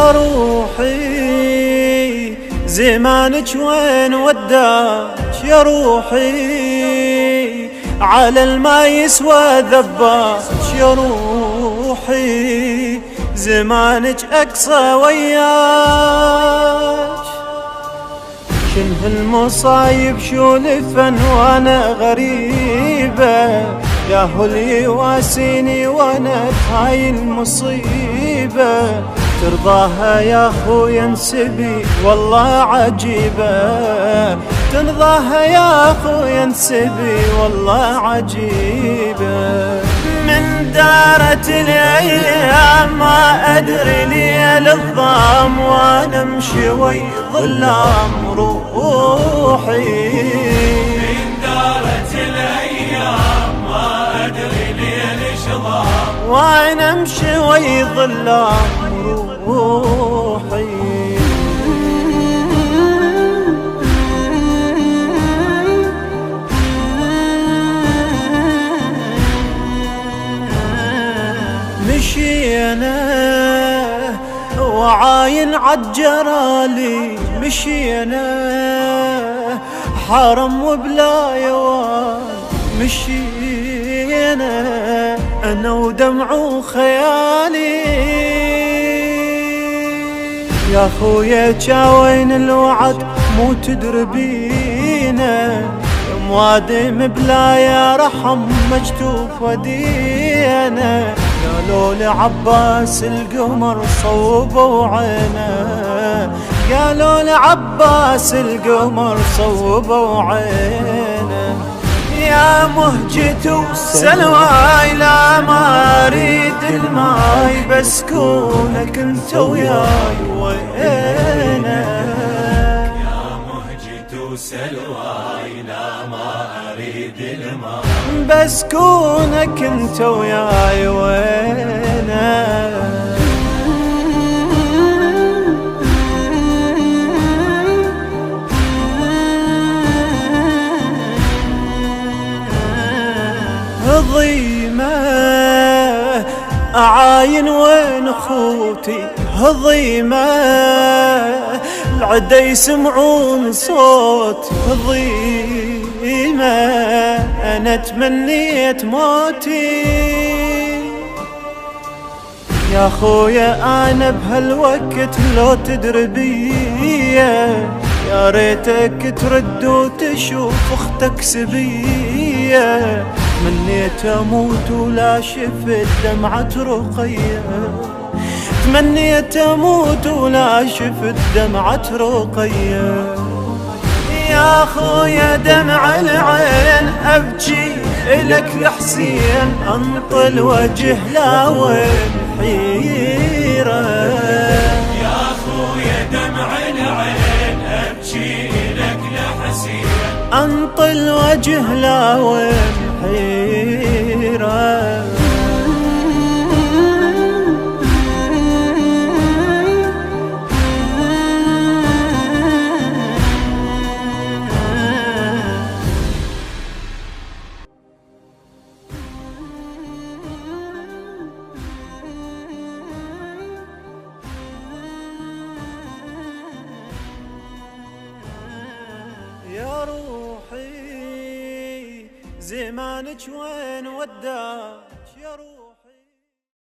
يا روحي زمانك وين وداك يا روحي، على الما يسوى ذباك يا روحي، زمانك أقصى وياك. شنه المصايب شولفا وانا غريبة، يا هو اللي يواسيني وانا بهاي المصيبة، ترضاها يا خويا انسبي والله عجيبة، ترضاها يا خويا انسبي والله عجيبة. من دارت الايام ما ادري ليل الظام، وانا امشي وي ظلام روحي. من دارت الايام ما ادري ليل شظام، وانا امشي وي ظلام روحي. مشينا وعاين عالجرالي، مشينا حرم وبلا يوال، مشينا أنا ودمع وخيالي. يا خويا جاوين الوعد مو تدربينا، موادم بلا يا رحم مجتوف ودينا، قالوا لعباس القمر صوبوا عينه، قالوا لعباس القمر صوبوا عينه. يا مهجتي وسلواي لا ما اريد الماي، بس كونك انت وياي وينه. يا مهجتي وسلواي لا ما اريد الماي، بس كونك انت وياي وينه. هضيمة أعاين وين أخوتي، هضيمة العدا يسمعون صوت، هضيمة أنا تمنيت موتي. يا خويا أنا بهالوقت لو تدري بيا، يا ريتك ترد وتشوف اختك سبية، تمنيت اموت ولا شفت دمعة رقية، تمنيت اموت ولا شفت دمعة رقية. يا خويا دمع العين ابكي الك لحسين، انطل وجه لا وين حيرة. يا خويا دمع العين ابكي لك لحسين، انطل وجه لا وين حيرة. يا روحي زمانك وين وداك يا روحي.